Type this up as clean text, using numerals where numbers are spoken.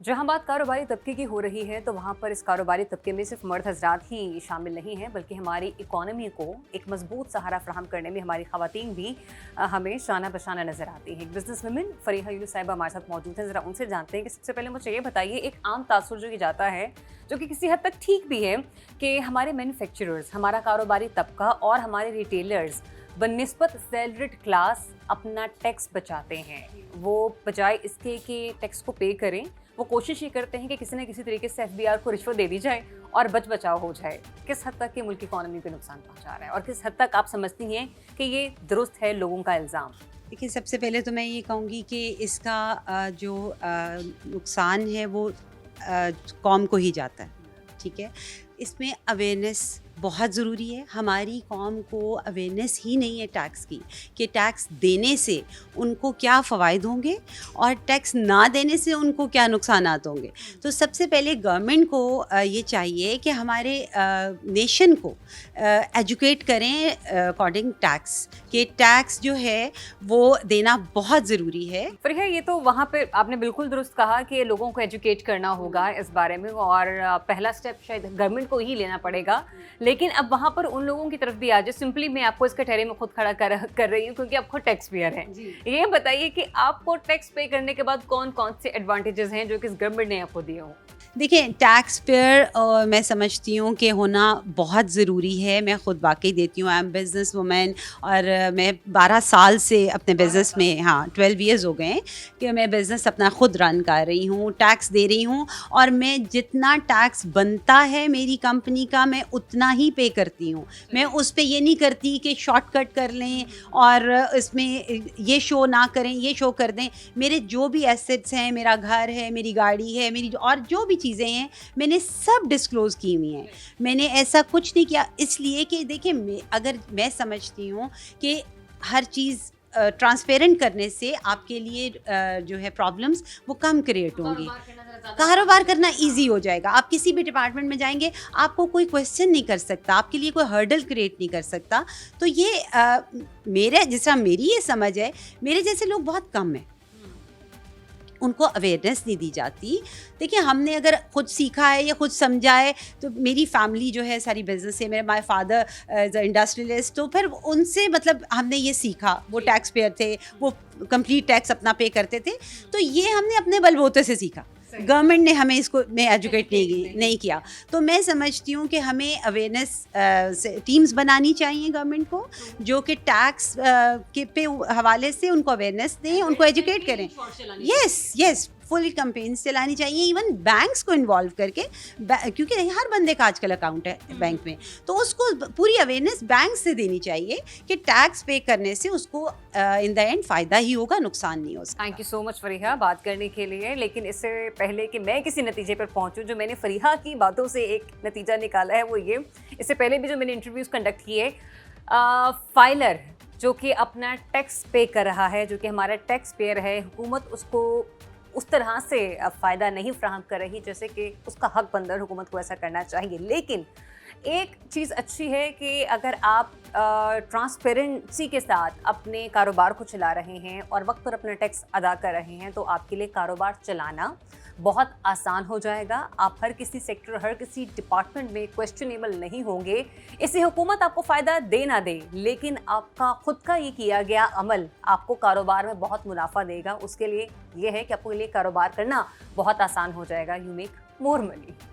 जहां बात कारोबारी तबके की हो रही है तो वहां पर इस कारोबारी तबके में सिर्फ मर्द हजरात ही शामिल नहीं हैं, बल्कि हमारी इकोनॉमी को एक मजबूत सहारा फराहम करने में हमारी खवातीन भी हमें शाना बशाना नजर आती हैं। बिजनेस वुमेन फरीहा यूनुस साहिबा हमारे साथ मौजूद हैं। ज़रा उनसे जानते हैं कि सबसे पहले मुझे ये बताइए, एक आम तासुर जो ये जाता है, जो कि किसी हद तक ठीक भी है, कि हमारे मैन्युफैक्चरर्स, हमारा कारोबारी तबका और हमारे रिटेलर्स बनिस्बत सैलरीड क्लास अपना टैक्स बचाते हैं। वो बजाय इसके कि टैक्स को पे करें, वो कोशिश ये करते हैं कि किसी न किसी तरीके से एफबीआर को रिश्वत दे दी जाए और बच बचाव हो जाए। किस हद तक ये मुल्क की इकॉनमी को नुकसान पहुंचा रहा है और किस हद तक आप समझती हैं कि ये दुरुस्त है लोगों का इल्ज़ाम? देखिए, सबसे पहले तो मैं ये कहूँगी कि इसका जो नुकसान है वो कौम को ही जाता है, ठीक है। इसमें अवेयरनेस बहुत ज़रूरी है। हमारी कौम को अवेयरनेस ही नहीं है टैक्स की, कि टैक्स देने से उनको क्या फ़वाइद होंगे और टैक्स ना देने से उनको क्या नुकसानात होंगे। तो सबसे पहले गवर्नमेंट को ये चाहिए कि हमारे नेशन को एजुकेट करें अकॉर्डिंग टैक्स, कि टैक्स जो है वो देना बहुत ज़रूरी है। फरीहा, ये तो वहाँ पे आपने बिल्कुल दुरुस्त कहा कि लोगों को एजुकेट करना होगा इस बारे में, और पहला स्टेप शायद गवर्नमेंट को ही लेना पड़ेगा। लेकिन अब वहाँ पर उन लोगों की तरफ भी आ जाए, सिंपली मैं आपको इस कटहरे में खुद खड़ा कर रही हूँ क्योंकि आप खुद टैक्स पेयर हैं। ये बताइए कि आपको टैक्स पे करने के बाद कौन कौन से एडवांटेजेस हैं जो कि इस गवर्नमेंट ने आपको दिए हों? देखिए, टैक्स पेयर मैं समझती हूँ कि होना बहुत ज़रूरी है। मैं ख़ुद वाकई देती हूँ, आई एम बिज़नेस वुमेन, और मैं 12 साल से अपने बिज़नेस में, 12 ईयर्स हो गए हैं कि मैं बिज़नेस अपना ख़ुद रन कर रही हूँ, टैक्स दे रही हूँ, और मैं जितना टैक्स बनता है मेरी कंपनी का, मैं उतना ही पे करती हूँ। मैं उस पे ये नहीं करती कि शॉर्टकट कर लें और इसमें ये शो ना करें, ये शो कर दें। मेरे जो भी एसेट्स हैं, मेरा घर है, मेरी गाड़ी है, मेरी और जो भी चीज़ें हैं, मैंने सब डिस्क्लोज़ की हुई हैं। मैंने ऐसा कुछ नहीं किया, इसलिए कि देखिए, अगर मैं समझती हूँ कि हर चीज़ ट्रांसपेरेंट करने से आपके लिए जो है प्रॉब्लम्स वो कम क्रिएट होंगी। कारोबार करना इजी हो जाएगा। आप किसी भी डिपार्टमेंट में जाएंगे, आपको कोई क्वेश्चन नहीं कर सकता, आपके लिए कोई हर्डल क्रिएट नहीं कर सकता। तो ये मेरे, जिस तरह मेरी ये समझ है, मेरे जैसे लोग बहुत कम हैं, उनको अवेयरनेस नहीं दी जाती। देखिए, हमने अगर खुद सीखा है या खुद समझा है, तो मेरी फैमिली जो है सारी बिजनेस है, मेरे माय फादर एज इंडस्ट्रियलिस्ट, तो फिर उनसे मतलब हमने ये सीखा। वो टैक्स पेयर थे, वो कंप्लीट टैक्स अपना पे करते थे, तो ये हमने अपने बलबूते से सीखा। गवर्नमेंट ने हमें इसको में एजुकेट नहीं किया। तो मैं समझती हूँ कि हमें अवेयरनेस टीम्स बनानी चाहिए गवर्नमेंट को, जो कि टैक्स के पे हवाले से उनको अवेयरनेस दें, उनको एजुकेट करें। यस, फुल कैंपेन्स चलानी चाहिए, इवन बैंक्स को इन्वॉल्व करके, क्योंकि हर बंदे का आजकल अकाउंट है बैंक में, तो उसको पूरी अवेयरनेस बैंक से देनी चाहिए कि टैक्स पे करने से उसको इन द एंड फ़ायदा ही होगा, नुकसान नहीं हो सकता। Thank you so much Fariha बात करने के लिए। लेकिन इससे पहले कि मैं किसी नतीजे पर पहुंचूं, जो मैंने फरीहा की बातों से एक नतीजा निकाला है वो ये, इससे पहले भी जो मैंने इंटरव्यूज़ कंडक्ट किए, फाइलर जो कि अपना टैक्स पे कर रहा है, जो कि हमारा टैक्स पेयर है, हुकूमत उसको उस तरह से फ़ायदा नहीं फ्राहम कर रही जैसे कि उसका हक बनता है। हुकूमत को ऐसा करना चाहिए। लेकिन एक चीज़ अच्छी है कि अगर आप ट्रांसपेरेंसी के साथ अपने कारोबार को चला रहे हैं और वक्त पर अपना टैक्स अदा कर रहे हैं, तो आपके लिए कारोबार चलाना बहुत आसान हो जाएगा। आप हर किसी सेक्टर, हर किसी डिपार्टमेंट में क्वेश्चनेबल नहीं होंगे। इससे हुकूमत आपको फ़ायदा दे ना दे, लेकिन आपका खुद का ये किया गया अमल आपको कारोबार में बहुत मुनाफा देगा। उसके लिए ये है कि आपके लिए कारोबार करना बहुत आसान हो जाएगा। You make more money.